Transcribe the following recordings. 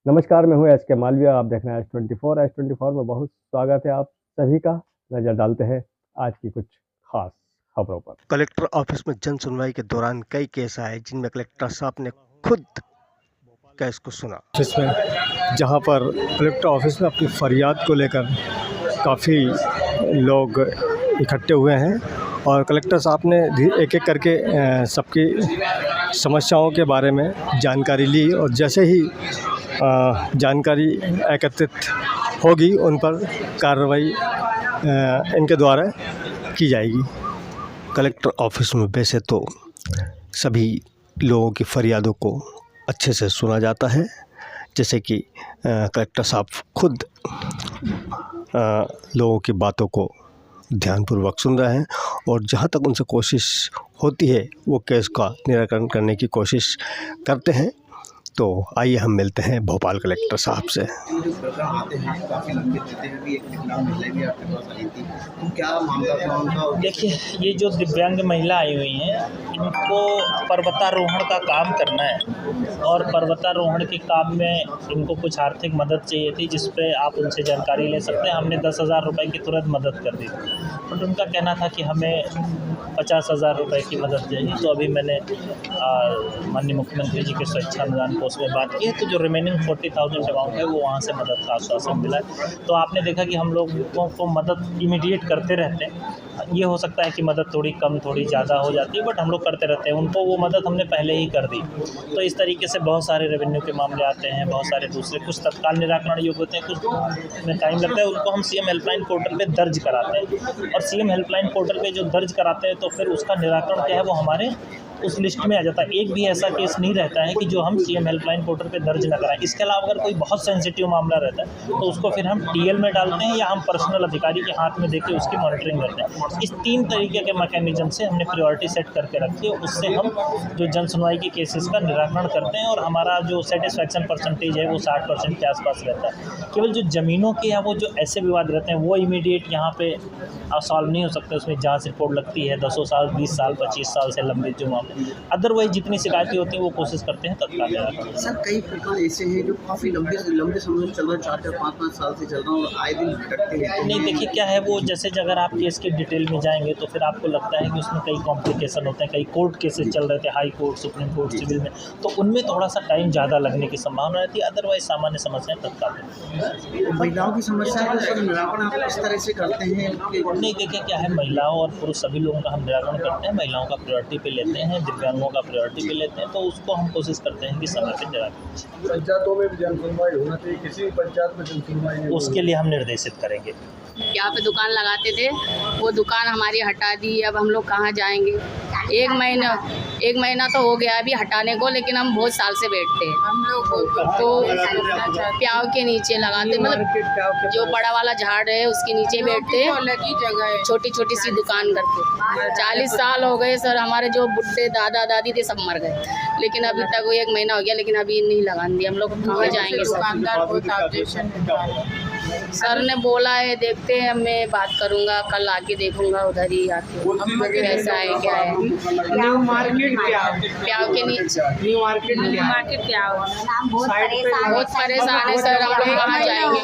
नमस्कार, मैं हूँ एस के मालविया। आप देख रहे हैं एस 24। एस 24 में बहुत स्वागत है आप सभी का। नज़र डालते हैं आज की कुछ खास खबरों पर। कलेक्टर ऑफिस में जन सुनवाई के दौरान कई केस आए जिनमें कलेक्टर साहब ने खुद केस को सुना। जिसमें जहां पर कलेक्टर ऑफिस में अपनी फरियाद को लेकर काफ़ी लोग इकट्ठे हुए हैं और कलेक्टर साहब ने एक एक करके सबकी समस्याओं के बारे में जानकारी ली और जैसे ही जानकारी एकत्रित होगी उन पर कार्रवाई इनके द्वारा की जाएगी। कलेक्टर ऑफिस में वैसे तो सभी लोगों की फरियादों को अच्छे से सुना जाता है, जैसे कि कलेक्टर साहब खुद लोगों की बातों को ध्यानपूर्वक सुन रहे हैं और जहाँ तक उनसे कोशिश होती है वो केस का निराकरण करने की कोशिश करते हैं। तो आइए हम मिलते हैं भोपाल कलेक्टर साहब से। देखिए, ये जो दिव्यांग महिला आई हुई हैं, इनको पर्वतारोहण का काम करना है और पर्वतारोहण के काम में इनको कुछ आर्थिक मदद चाहिए थी, जिस पे आप उनसे जानकारी ले सकते हैं। हमने 10,000 रुपये की तुरंत मदद कर दी, बट उनका कहना था कि हमें 50,000 रुपये की मदद चाहिए। तो अभी मैंने माननीय मुख्यमंत्री जी के स्वच्छा अनुदान कोष में बात की है, तो जो रिमेनिंग 40,000 अमाउंट है वो वहाँ से मदद का आश्वासन मिला है। तो आपने देखा कि हम लोगों को मदद इमीडिएट करते रहते हैं। ये हो सकता है कि मदद थोड़ी कम थोड़ी ज़्यादा हो जाती है, बट हम लोग करते रहते हैं। उनको वो मदद हमने पहले ही कर दी। तो इस तरीके से बहुत सारे रेवेन्यू के मामले आते हैं, बहुत सारे दूसरे, कुछ तत्काल निराकरण योग्य होते हैं, कुछ में टाइम लगता है। उनको हम सीएम हेल्पलाइन पोर्टल पे दर्ज कराते हैं और सीएम हेल्पलाइन पोर्टल पे जो दर्ज कराते हैं तो फिर उसका निराकरण क्या है वो हमारे उस लिस्ट में आ जाता है। एक भी ऐसा केस नहीं रहता है कि जो हम सीएम हेल्पलाइन पोर्टल पे दर्ज न कराएं। इसके अलावा अगर कोई बहुत सेंसिटिव मामला रहता है तो उसको फिर हम टीएल में डालते हैं या हम पर्सनल अधिकारी के हाथ में देके उसकी मॉनिटरिंग करते हैं। इस 3 तरीके के मैकेनिज्म से हमने प्रायोरिटी सेट करके रखी है। उससे हम जो जन सुनवाई के केसेस का निराकरण करते हैं और हमारा जो सेटिस्फैक्शन परसेंटेज है वो 60% के आसपास रहता है। केवल जो ज़मीनों के या वो जो ऐसे विवाद रहते हैं वो इमीडिएट यहाँ पे सॉल्व नहीं हो सकते। उसमें जाँच रिपोर्ट लगती है 10 साल, 20 साल, 25 साल से लंबित जो मामले। अदरवाइज जितनी शिकायतें होती हैं वो कोशिश करते हैं तत्काल निराकरण। सर, कई प्रकार ऐसे हैं जो काफ़ी लंबे समय से चल रहे, 4-5 साल से चल रहा है और आए दिन भटकते हैं। नहीं, देखिए क्या है वो, जैसे अगर आप केस के डिटेल में जाएंगे तो फिर आपको लगता है कि उसमें कई कॉम्प्लिकेशन होते हैं। कई कोर्ट केसेस चल रहे थे, high court, supreme court, civil में, तो उनमें थोड़ा सा टाइम ज़्यादा लगने की संभावना रहती है। अदरवाइज सामान्य समस्याएं तत्काल। महिलाओं की समस्या का सर निराकरण आप किस तरह से करते हैं? नहीं, देखिए क्या है, महिलाओं और पुरुष सभी लोगों का हम निराकरण करते हैं। महिलाओं का प्रायोरिटी पे लेते हैं, दिव्यांगों का प्रायोरिटी पे लेते हैं, तो उसको हम कोशिश करते हैं कि समय पे निराकरण। पंचायतों में भी जन सुनवाई होना चाहिए, किसी भी पंचायत में जन सुनवाई उसके लिए हम निर्देशित करेंगे। यहाँ पे दुकान लगाते थे, वो दुकान हमारी हटा दी। अब हम लोग कहाँ जाएंगे? एक महीना तो हो गया अभी हटाने को, लेकिन हम बहुत साल से बैठते हैं। हम लोग तो प्याव के नीचे लगाते, मतलब जो बड़ा वाला झाड़ है उसके नीचे बैठते हैं, छोटी छोटी सी दुकान करके। 40 साल हो गए सर, हमारे जो बुढ़े दादा दादी थे सब मर गए, लेकिन अभी तक वो 1 महीना हो गया, लेकिन अभी नहीं लगान दिया। हम लोग कहाँ जाएंगे? सर ने बोला है, देखते हैं, मैं बात करूंगा, कल आके देखूंगा उधर ही आके कैसा है क्या है। न्यू मार्केट प्याव के नीचे, न्यू मार्केट प्याव बहुत परेशान है सर। हम लोग कहाँ जाएंगे?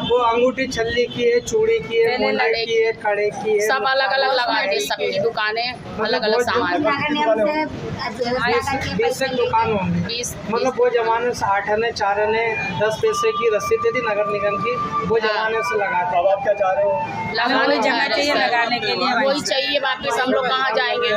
वो अंगूठी छल्ली की है, चूड़ी की है, मोनाई की है, कड़े की है, सब अलग अलग लगा दी। सबकी दुकानें अलग अलग सामान। बेसिक दुकान होंगी, मतलब वो जमाने से 8 आने 4 आने 10 पैसे की रसीद थी नगर निगम की, वो जमाने से लगाता। अब आप क्या चाह रहे हो? लगाने जगह चाहिए लगाने के लिए, वही चाहिए। बाकी हम लोग कहाँ जाएंगे?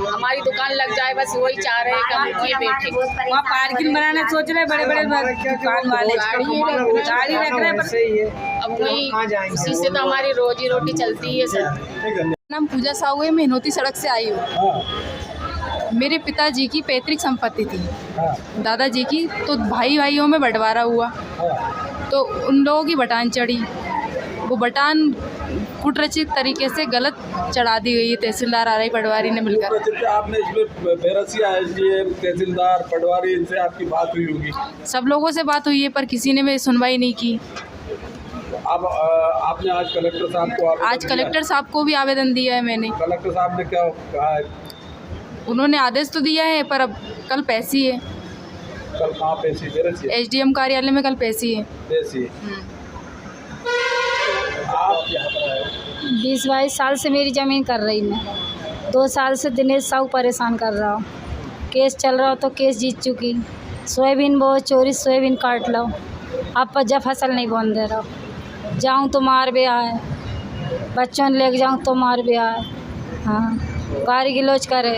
हमारी दुकान लग जाए बस, वही चाह रहे हैं कि हम वहीं बैठे। वहाँ पार्किंग बनाने सोच रहे बड़े बड़े दुकान वाले, गाड़ी रख रहे हैं, सही है। अब वही उसी से तो हमारी रोजी रोटी चलती है सर। नाम पूजा साहू है, मैं हिनोती सड़क से आई हूँ। मेरे पिताजी की पैतृक संपत्ति थी, दादाजी की, तो भाइयों में बंटवारा हुआ, तो उन लोगों की बटान चढ़ी। वो बटान कुटरचित तरीके से गलत चढ़ा दी गई है तहसीलदार आरआई पटवारी ने मिलकर। आपने इसमें बेरसिया एसडीएम, तहसीलदार, पटवारी, इनसे आपकी बात हुई होगी? सब लोगों से बात हुई है पर किसी ने भी सुनवाई नहीं की। अब आपने आज कलेक्टर साहब को कलेक्टर साहब को भी आवेदन दिया है मैंने। कलेक्टर साहब ने क्या कहा है? उन्होंने आदेश तो दिया है पर अब कल पैसी है। कल कहाँ पेशी दे रही है? SDM कार्यालय में कल पेशी है। पेशी। आप यहाँ पर आए? 20-22 साल से मेरी ज़मीन कर रही मैं। 2 साल से दिनेश साहू परेशान कर रहा हूँ। केस चल रहा हो तो केस जीत चुकी। सोयाबीन वो चोरी सोयाबीन काट लो, अब पर जब फसल नहीं बोन दे रहा। जाऊँ तो मार भी आए, बच्चों ने लेके जाऊँ तो मार भी आए। हाँ, गाड़ी गिलोच करे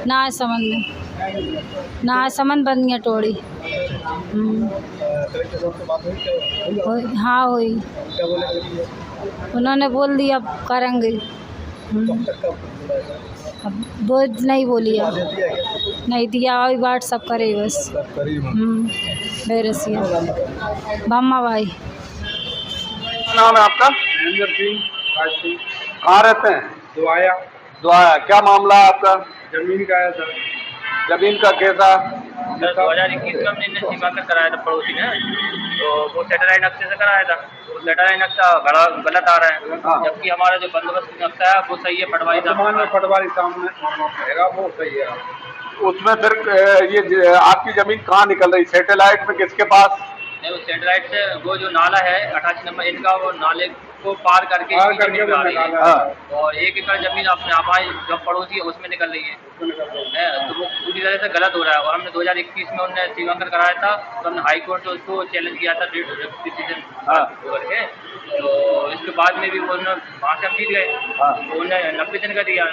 ना समझ में, ना समझ बनिया टोड़ी। हाँ हुई, उन्होंने बोल दिया अब करेंगे। अब वो नहीं बोली, अब नहीं दिया, अभी बाट सब करे बस। बेरसिया बम्मा भाई। नाम है आपका? महेंद्र सिंह। कहाँ रहते हैं? दुआया। दुआया। क्या मामला है आपका? जमीन का है सर। जमीन का कैसा? 2021 में हमने सीमांकन कराया था पड़ोसी ने, तो वो सैटेलाइट नक्शे से कराया था। वो सैटेलाइट नक्शा गलत आ रहा है, जबकि हमारा जो बंदोबस्त नक्शा है वो सही है। पटवारी सामने रहेगा, वो सही है। उसमें फिर ये आपकी जमीन कहाँ निकल रही? सैटेलाइट में किसके पास? नहीं, वो सैटेलाइट से वो जो नाला है 88 नंबर इनका, वो नाले को पार करके आ रही है। और 1 एकड़ जमीन अपने हमारी जो पड़ोसी है उसमें निकल रही है, तो वो पूरी तरह से गलत हो रहा है। और हमने 2021 में उन्होंने सीमांकन कराया था, तो हमने हाई कोर्ट से उसको चैलेंज किया था डिसीजन करके। तो इसके बाद में भी उन्होंने वहाँ से हम जीत गए, तो उन्होंने 90 दिन का दिया।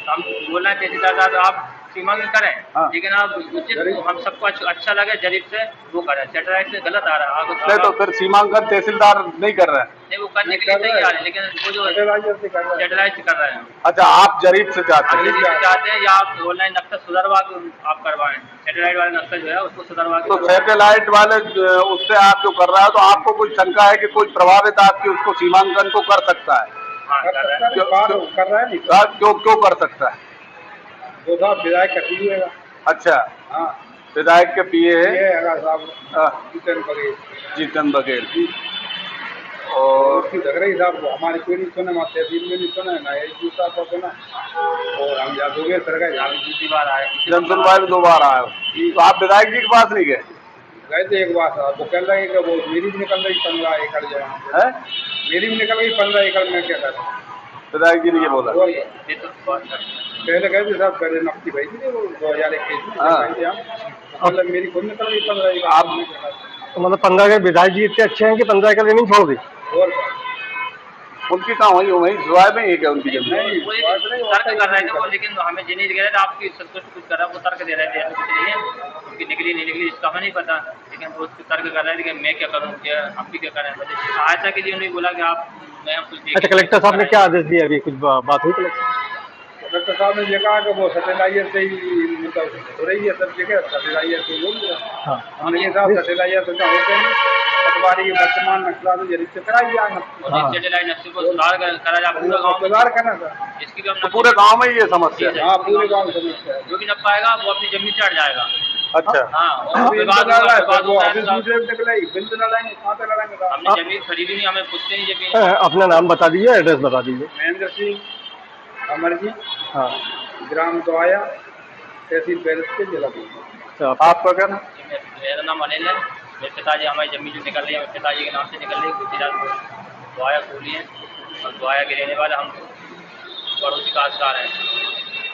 हम बोलना है तहसीलदार साहब आप सीमांकन करें, लेकिन आप उचित हम सबको अच्छा लगे जरीब से वो करें। सैटेलाइट से गलत आ रहा है। नहीं तो फिर सीमांकन तहसीलदार नहीं कर रहे हैं? नहीं, वो करने के लिए तैयार है, लेकिन वो जो सैटेलाइट से कर रहे हैं। अच्छा, आप जरीब से चाहते हैं या आप ऑनलाइन नक्शा सुधरवा आप करवाएं? सैटेलाइट वाले नक्शा जो है उसको सुधरवा। तो सैटेलाइट वाले उससे आप जो कर रहा है, तो आपको कुछ शंका है कि कोई प्रभावित आपकी उसको सीमांकन को कर सकता है? हाँ, कर रहा है। क्यों कर सकता है? वो साहब विधायक का पीए है। अच्छा, हाँ, विधायक के पीए है जीतन बघेल। और लग रही साहब हमारी कोई नहीं सुना, हमारे तहसील में नहीं सुना, ना एसडीओ साहब का सुना। और हम यहाँ 2 बार आए, जनसुनवाई में 2 बार आए। तो आप विधायक जी के पास नहीं गए? गए थे एक बार साहब, वो कह रहे कि वो मेरी भी निकल रही 15 एकड़ जो है, मेरी भी निकल गई 15 एकड़ में। क्या कर विधायक जी ने ये बोला? पहले गए थे साहब, पहले नकदी भेजी थी वो 2021 में, मतलब मेरी खुद निकल गई 15 एकड़। आप मतलब 15 के विधायक जी इतने अच्छे हैं कि 15 एकड़ जमीन छोड़ दी? और उनकी कहाँ वही सुराय में ही क्या उनकी जमीन? तर्क कर रहे थे वो, लेकिन हमें जिन्हें कह रहे थे आपकी संतुष्ट कुछ कर रहा है, वो तर्क दे रहे थे कुछ नहीं है, उनकी निकली नहीं निकली इसका हमें नहीं पता, लेकिन वो तर्क कर रहे थे कि मैं क्या करूँ, क्या हम भी क्या करें। सहायता के लिए उन्होंने बोला कि आप मैं कुछ। अच्छा, कलेक्टर साहब ने क्या आदेश दिया? अभी कुछ बात हुई कलेक्टर साहब ने ये कहा कि वो सैटेलाइट से ही मतलब हो रही है सब जगह, सैटेलाइट से बोल रहा है। हमने ये साहब सैटेलाइट से होते हैं, पटवारी वर्तमान नक्शा तो जरिए से कराई जाए। सैटेलाइट नक्शे को सुधार करा जाए, पूरा गाँव सुधार करना था। इसकी भी पूरे गाँव में ये समस्या है। हाँ, पूरे गाँव में समस्या है। जो भी नप पाएगा वो अपनी जमीन चढ़ जाएगा। अच्छा, हमने जमीन खरीदी नहीं, हमें पूछते नहीं जमीन। अपना नाम बता दीजिए, एड्रेस बता दीजिए। महेंद्र सिंह अमरजी, हाँ, ग्राम दोया, तहसील बैरस के जिला। आपका क्या नाम? मेरा नाम अनिल है। मेरे पिताजी हमारी जमीन जो निकल रही है, मेरे पिताजी के नाम से निकल रही है। गुजरात दोया खोली है और दोया के रहने वाले हम पड़ोसी काश्तकार हैं,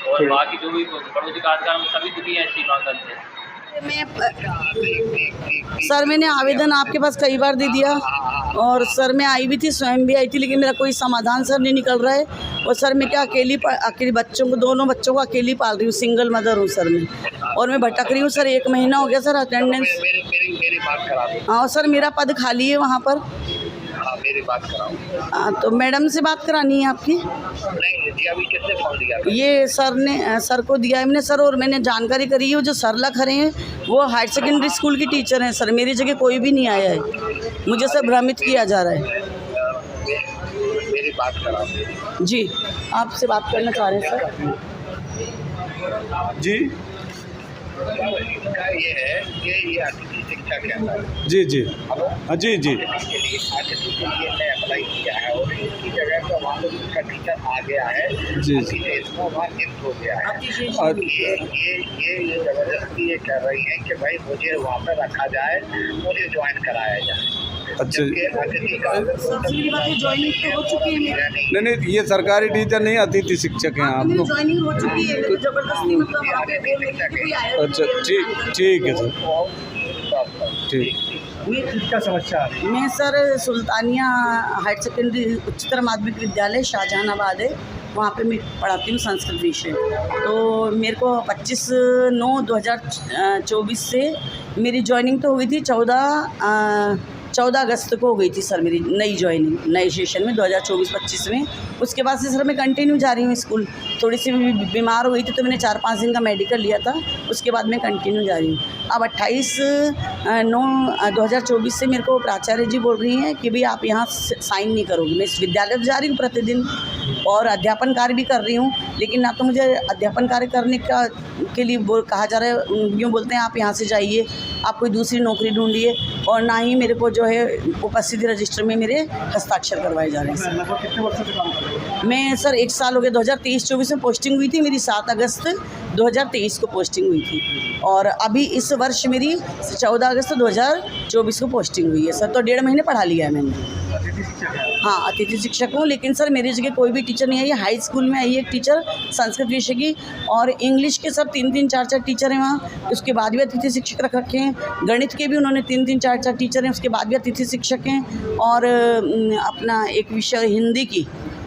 और बाकी जो भी पड़ोसी काश्तकार हम सभी दुखी हैं सीमांकन से। सर मैंने आवेदन आपके पास कई बार दे दिया, और सर मैं आई भी थी, स्वयं भी आई थी, लेकिन मेरा कोई समाधान सर नहीं निकल रहा है। और सर मैं क्या अकेली बच्चों को, दोनों बच्चों को अकेली पाल रही हूँ, सिंगल मदर हूँ सर मैं, और मैं भटक रही हूँ सर। 1 महीना हो गया सर अटेंडेंस। मेरी बात करा दो। हाँ सर, मेरा पद खाली है वहाँ पर। हाँ, मेरी बात कराओ। तो मैडम से बात करानी है आपकी? नहीं दिया, अभी किसने फोन दिया? ये सर ने, सर को दिया है मैंने सर, और मैंने जानकारी करी है, जो सरला खड़े हैं वो हायर सेकेंडरी स्कूल की टीचर हैं सर। मेरी जगह कोई भी नहीं आया है, मुझे सर भ्रमित किया जा रहा है। मेरी बात कराओ। जी, आपसे बात करना चाह रहे हैं सर। जी, इनका ये है कि ये अतिथि शिक्षा कहता है। जी जी हेलो, हाँ जी जी इसके लिए अतिथि के लिए मैं अप्लाई किया है और इसकी जगह पर वहाँ पर उसका टीचर आ गया है, जी। अतिशेष को वहाँ शिफ्ट हो गया है। और ये जबरदस्ती ये कह रही है कि भाई मुझे वहाँ पर रखा जाए, मुझे ज्वाइन कराया जाए। अच्छा जबकि अतिथि का ज्वाइनिंग तो हो चुकी है मेरी। नहीं ये सरकारी टीचर नहीं, अतिथि शिक्षक हैं आप मेरी लोग। ज्वाइनिंग हो चुकी है, मेरे को जबरदस्ती मतलब वहाँ पे बोल रही थी कि कोई आया अच्छा ठीक है सर, ठीक। क्या समस्या है? मैं सर सुल्तानिया हायर सेकेंडरी उच्चतर माध्यमिक विद्यालय शाहजहानाबाद है, वहाँ पे मैं पढ़ाती हूँ संस्कृत विषय। तो मेरे को 25/9/2024 से मेरी ज्वाइनिंग तो हुई थी 14 अगस्त को हो गई थी सर मेरी नई ज्वाइनिंग, नए सेशन में 2024-25 में। उसके बाद से सर मैं कंटिन्यू जा रही हूँ स्कूल। थोड़ी सी बीमार हो गई थी तो मैंने 4-5 दिन का मेडिकल लिया था, उसके बाद मैं कंटिन्यू जा रही हूँ। अब 28/9/2024 से मेरे को प्राचार्य जी बोल रही हैं कि भाई आप यहाँ साइन नहीं करोगे। मैं इस विद्यालय जा रही हूँ प्रतिदिन और अध्यापन कार्य भी कर रही हूँ, लेकिन ना तो मुझे अध्यापन कार्य करने के लिए कहा जा रहा है, यूँ बोलते हैं आप यहाँ से जाइए, आप कोई दूसरी नौकरी ढूंढिए, और ना ही मेरे को जो है उपस्थिति रजिस्टर में मेरे हस्ताक्षर करवाए जा रहे हैं। कितने वर्षों से काम कर रहे हैं? मैं सर 1 साल हो गया, 2023-24 में पोस्टिंग हुई थी मेरी, 7 अगस्त 2023 को पोस्टिंग हुई थी, और अभी इस वर्ष मेरी 14 अगस्त 2024 को पोस्टिंग हुई है सर। तो 1.5 महीने पढ़ा लिया है मैंने। अतिथि शिक्षक है? हाँ, अतिथि शिक्षक हूँ, लेकिन सर मेरी जगह कोई भी टीचर नहीं आई है। हाई स्कूल में आई है एक टीचर संस्कृत विषय की, और इंग्लिश के सर 3-3, 4-4 टीचर हैं वहाँ, उसके बाद भी अतिथि शिक्षक रख रखे हैं। गणित के भी उन्होंने 3-3, 4-4 टीचर हैं, उसके बाद भी अतिथि शिक्षक हैं। और अपना एक विषय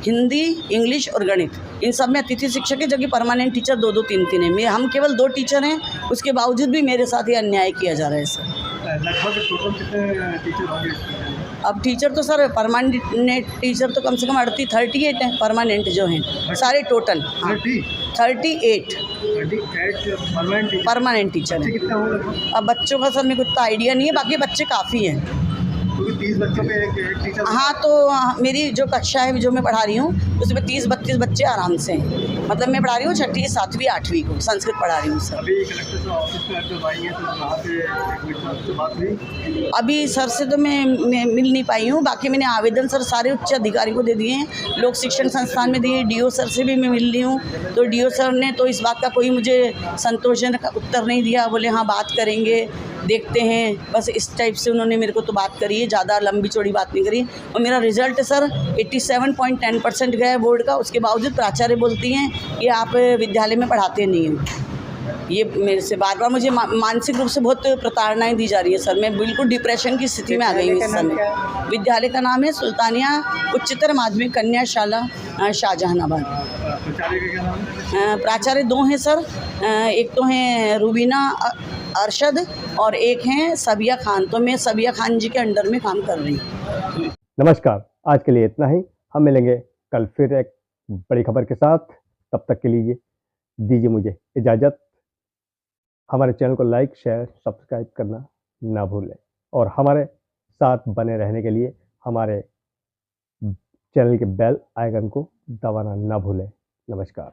हिंदी, इंग्लिश और गणित, इन सब में अतिथि शिक्षक है, जबकि परमानेंट टीचर 2-2, 3-3 है। हम केवल 2 टीचर हैं, उसके बावजूद भी मेरे साथ ये अन्याय किया जा रहा है सर। लगभग टोटल कितने टीचर होंगे? अब टीचर तो सर परमानेंट टीचर तो कम से कम 38 हैं, परमानेंट जो हैं सारे टोटल 38 परमानेंट टीचर हैं। कितना होगा लगभग? अब बच्चों का सर मेरे को इतना आइडिया नहीं है, बाकी बच्चे काफ़ी हैं। क्योंकि 30 बच्चों पे एक टीचर। हाँ, तो मेरी जो कक्षा है जो मैं पढ़ा रही हूँ उसमें 30-32 बच्चे आराम से हैं। मतलब मैं पढ़ा रही हूँ 6ठी, 7वीं, 8वीं को संस्कृत पढ़ा रही हूँ सर। अभी कलेक्टर से ऑफिस में जब आई है तो वहाँ पे से बात हुई? अभी सर से तो मैं मिल नहीं पाई हूँ, बाकी मैंने आवेदन सर सारे उच्च अधिकारी को दे दिए हैं, लोक शिक्षण संस्थान में दिए, DO सर से भी मैं मिल रही हूँ। तो DO सर ने तो इस बात का कोई मुझे संतोषजनक उत्तर नहीं दिया, बोले हाँ बात करेंगे, देखते हैं, बस इस टाइप से उन्होंने मेरे को तो बात करी है, ज़्यादा लंबी चौड़ी बात नहीं करी। और मेरा रिजल्ट सर 87.10% गया है बोर्ड का, उसके बावजूद प्राचार्य बोलती हैं कि आप विद्यालय में पढ़ाते नहीं हैं। ये मेरे से बार बार मुझे मानसिक रूप से बहुत प्रताड़नाएं दी जा रही है सर। मैं बिल्कुल डिप्रेशन की स्थिति में आ गई हूँ इस समय। विद्यालय का नाम है सुल्तानिया उच्चतर माध्यमिक कन्या शाला शाहजहानाबाद। प्राचार्य 2 हैं सर, एक तो हैं रूबीना अरशद और एक हैं सबिया खान। तो मैं सबिया खान जी के अंडर में काम कर रही हूँ। नमस्कार, आज के लिए इतना ही। हम मिलेंगे कल फिर एक बड़ी खबर के साथ। तब तक के लिए दीजिए मुझे इजाज़त। हमारे चैनल को लाइक, शेयर, सब्सक्राइब करना ना भूलें, और हमारे साथ बने रहने के लिए हमारे चैनल के बेल आइकन को दबाना ना भूलें। नमस्कार।